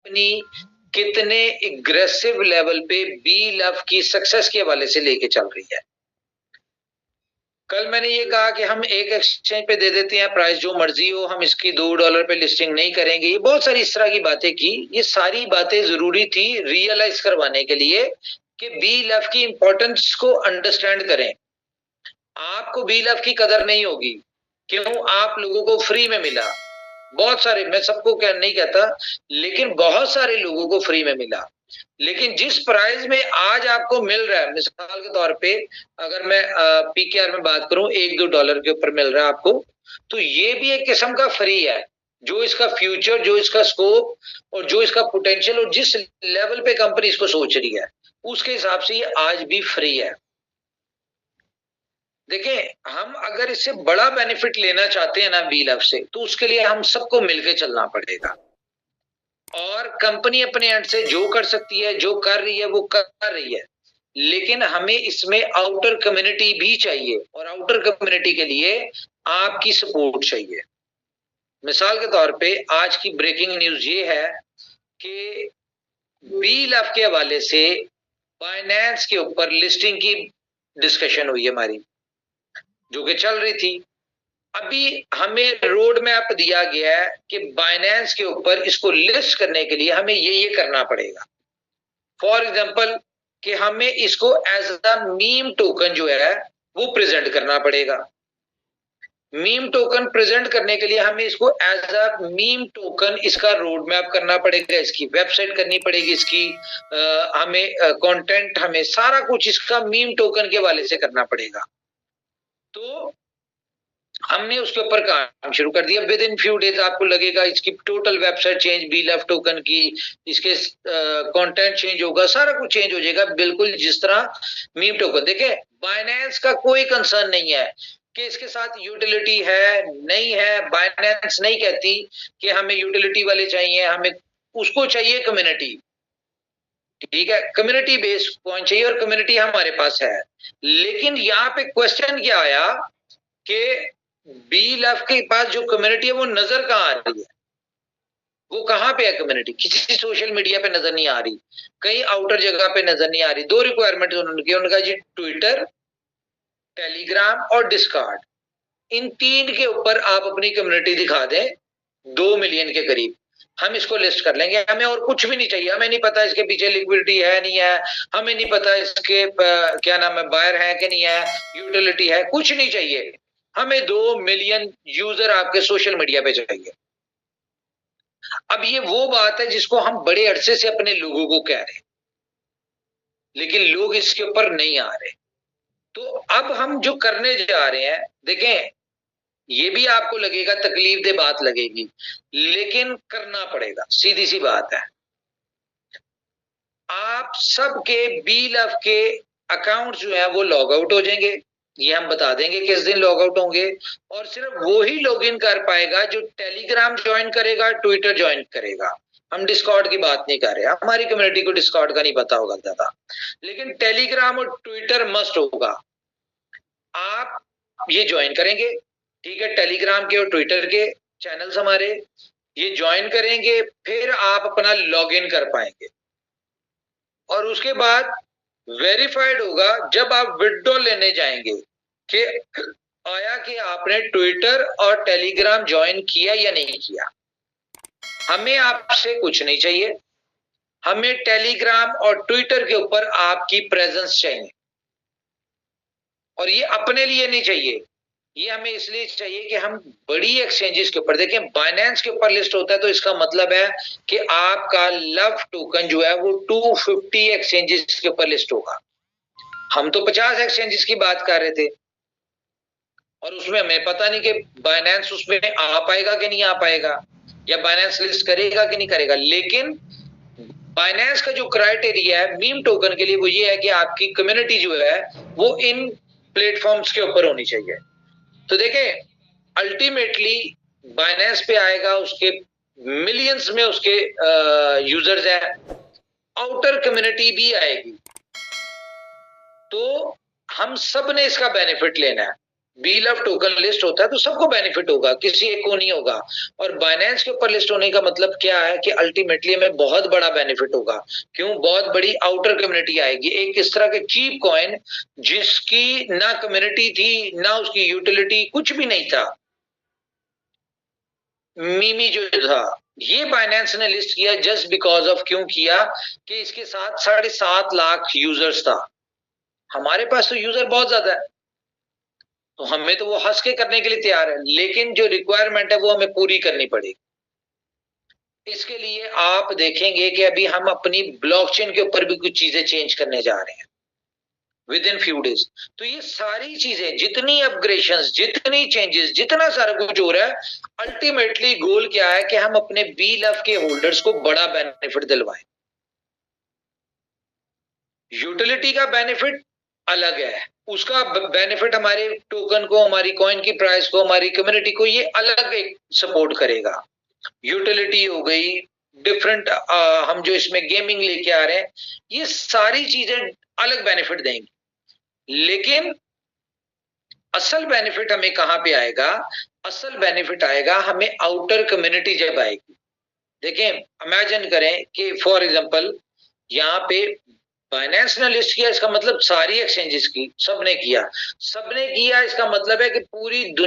Company कितने aggressive level पे B love की सक्सेस के हवाले से लेके चल रही है। कल मैंने ये कहा कि हम एक एक्सचेंज पे दे देते हैं प्राइस जो मर्जी हो, हम इसकी $2 पे लिस्टिंग नहीं करेंगे। ये बहुत सारी इस तरह की बातें की। ये सारी बातें जरूरी थी रियलाइज करवाने के लिए कि बी लव की इंपॉर्टेंस को अंडरस्टैंड करें। आपको बी लव की कदर नहीं होगी। क्यों? आप लोगों को फ्री में मिला। बहुत सारे, मैं सबको क्या नहीं कहता, लेकिन बहुत सारे लोगों को फ्री में मिला। लेकिन जिस प्राइस में आज आपको मिल रहा है, मिसाल के तौर पे अगर मैं पीकेआर में बात करूं, $1-2 के ऊपर मिल रहा है आपको, तो ये भी एक किस्म का फ्री है। जो इसका फ्यूचर, जो इसका स्कोप और जो इसका पोटेंशियल और जिस लेवल पे कंपनी इसको सोच रही है, उसके हिसाब से ये आज भी फ्री है। देखें, हम अगर इससे बड़ा बेनिफिट लेना चाहते हैं ना बी लव से, तो उसके लिए हम सबको मिलकर चलना पड़ेगा। और कंपनी अपने एंड से जो कर सकती है, जो कर रही है, वो कर रही है। लेकिन हमें इसमें आउटर कम्युनिटी भी चाहिए, और आउटर कम्युनिटी के लिए आपकी सपोर्ट चाहिए। मिसाल के तौर पे आज की ब्रेकिंग न्यूज ये है कि बी लव के हवाले से बाइनेंस के ऊपर लिस्टिंग की डिस्कशन हुई है हमारी, जो कि चल रही थी। अभी हमें रोड मैप दिया गया है कि बाइनेंस के ऊपर इसको लिस्ट करने के लिए हमें ये करना पड़ेगा। फॉर एग्जांपल कि हमें इसको एज अ मीम टोकन जो है वो प्रेजेंट करना पड़ेगा। मीम टोकन प्रेजेंट करने के लिए हमें इसको एज अ मीम टोकन इसका रोड मैप करना पड़ेगा, इसकी वेबसाइट करनी पड़ेगी, इसकी हमें कंटेंट, हमें सारा कुछ इसका मीम टोकन के हवाले से करना पड़ेगा। तो हमने उसके ऊपर काम शुरू कर दिया। विद इन फ्यू डेज आपको लगेगा इसकी टोटल वेबसाइट चेंज, बी लव टोकन की, इसके कंटेंट चेंज होगा, सारा कुछ चेंज हो जाएगा, बिल्कुल जिस तरह मीम टोकन। देखें, बाइनेंस का कोई कंसर्न नहीं है कि इसके साथ यूटिलिटी है नहीं है। बाइनेंस नहीं कहती कि हमें यूटिलिटी वाले चाहिए, हमें उसको चाहिए कम्युनिटी। ठीक है, कम्युनिटी बेस्ड पॉइंट चाहिए और कम्युनिटी हमारे पास है। लेकिन यहाँ पे क्वेश्चन क्या आया कि बी लव के पास जो कम्युनिटी है वो नजर कहाँ आ रही है? वो कहाँ पे है कम्युनिटी? किसी सोशल मीडिया पे नजर नहीं आ रही, कहीं आउटर जगह पे नजर नहीं आ रही। दो रिक्वायरमेंट उन्होंने की, उनका जी ट्विटर, टेलीग्राम और डिस्कॉर्ड, इन तीन के ऊपर आप अपनी कम्युनिटी दिखा दें 2 मिलियन के करीब, हम इसको लिस्ट कर लेंगे। हमें और कुछ भी नहीं चाहिए। हमें नहीं पता इसके पीछे लिक्विडिटी है नहीं है, हमें नहीं पता इसके क्या नाम है, बायर है कि नहीं है, यूटिलिटी है, कुछ नहीं चाहिए। हमें 2 मिलियन यूजर आपके सोशल मीडिया पे चाहिए। अब ये वो बात है जिसको हम बड़े अरसे से अपने लोगों को कह रहे हैं, लेकिन लोग इसके ऊपर नहीं आ रहे। तो अब हम जो करने जा रहे हैं, देखें, ये भी आपको लगेगा तकलीफ दे बात लगेगी, लेकिन करना पड़ेगा, सीधी सी बात है। आप सबके बी लव के अकाउंट जो है वो लॉग आउट हो जाएंगे। ये हम बता देंगे किस दिन लॉग आउट होंगे, और सिर्फ वो ही लॉग इन कर पाएगा जो टेलीग्राम ज्वाइन करेगा, ट्विटर ज्वाइन करेगा। हम डिस्कॉर्ड की बात नहीं कर रहे, हमारी कम्युनिटी को डिस्कॉर्ड का नहीं पता होगा ज्यादा, लेकिन टेलीग्राम और ट्विटर मस्ट होगा। आप ये ज्वाइन करेंगे, ठीक है, टेलीग्राम के और ट्विटर के चैनल्स हमारे, ये ज्वाइन करेंगे, फिर आप अपना लॉगिन कर पाएंगे। और उसके बाद वेरीफाइड होगा जब आप विड्रॉ लेने जाएंगे कि आया कि आपने ट्विटर और टेलीग्राम ज्वाइन किया या नहीं किया। हमें आपसे कुछ नहीं चाहिए, हमें टेलीग्राम और ट्विटर के ऊपर आपकी प्रेजेंस चाहिए। और ये अपने लिए नहीं चाहिए, ये हमें इसलिए चाहिए कि हम बड़ी एक्सचेंजेस के ऊपर, देखें, बाइनेंस के ऊपर लिस्ट होता है तो इसका मतलब है कि आपका लव टोकन जो है वो 250 एक्सचेंजेस के ऊपर लिस्ट होगा। हम तो 50 एक्सचेंजेस की बात कर रहे थे, और उसमें हमें पता नहीं कि बाइनेंस उसमें आ पाएगा कि नहीं आ पाएगा, या बाइनेंस लिस्ट करेगा कि नहीं करेगा। लेकिन बाइनेंस का जो क्राइटेरिया है मीम टोकन के लिए वो ये है कि आपकी कम्युनिटी जो है वो इन प्लेटफॉर्म्स के ऊपर होनी चाहिए। तो देखें, अल्टीमेटली बाइनेंस पे आएगा, उसके मिलियंस में उसके यूजर्स हैं, आउटर कम्युनिटी भी आएगी, तो हम सब ने इसका बेनिफिट लेना है। बीलव टोकन लिस्ट होता है तो सबको बेनिफिट होगा, किसी एक को नहीं होगा। और बाइनेंस के ऊपर लिस्ट होने का मतलब क्या है कि अल्टीमेटली हमें बहुत बड़ा बेनिफिट होगा। क्यों? बहुत बड़ी आउटर कम्युनिटी आएगी, एक इस तरह के चीप कॉइन जिसकी ना कम्युनिटी थी, ना उसकी यूटिलिटी, कुछ भी नहीं था। मीमी जो था, ये बाइनेंस ने लिस्ट किया जस्ट बिकॉज ऑफ, क्यों किया कि इसके साथ 7.5 लाख यूजर्स था। हमारे पास तो यूजर बहुत ज्यादा है, तो हमें तो वो हंस के करने के लिए तैयार है, लेकिन जो रिक्वायरमेंट है वो हमें पूरी करनी पड़ेगी। इसके लिए आप देखेंगे कि अभी हम अपनी ब्लॉकचेन के ऊपर भी कुछ चीजें चेंज करने जा रहे हैं विद इन फ्यू डेज। तो ये सारी चीजें, जितनी अपग्रेडेशंस, जितनी चेंजेस, जितना सारा कुछ हो रहा है, अल्टीमेटली गोल क्या है कि हम अपने बीलफ के होल्डर्स को बड़ा बेनिफिट दिलवाएं। यूटिलिटी का बेनिफिट अलग है, उसका बेनिफिट हमारे टोकन को, हमारी कॉइन की प्राइस को, हमारी कम्युनिटी को ये अलग एक सपोर्ट करेगा। यूटिलिटी हो गई डिफरेंट, हम जो इसमें गेमिंग लेके आ रहे हैं, ये सारी चीजें अलग बेनिफिट देंगी। लेकिन असल बेनिफिट हमें कहां पे आएगा? असल बेनिफिट आएगा हमें आउटर कम्युनिटी जब आएगी। देखें, इमेजिन करें कि फॉर एग्जांपल यहाँ पे बाइनेंस ने लिस्ट किया, इसका मतलब सारी एक्सचेंजेस की सबने किया। सबने किया इसका मतलब है कि पूरी दुनिया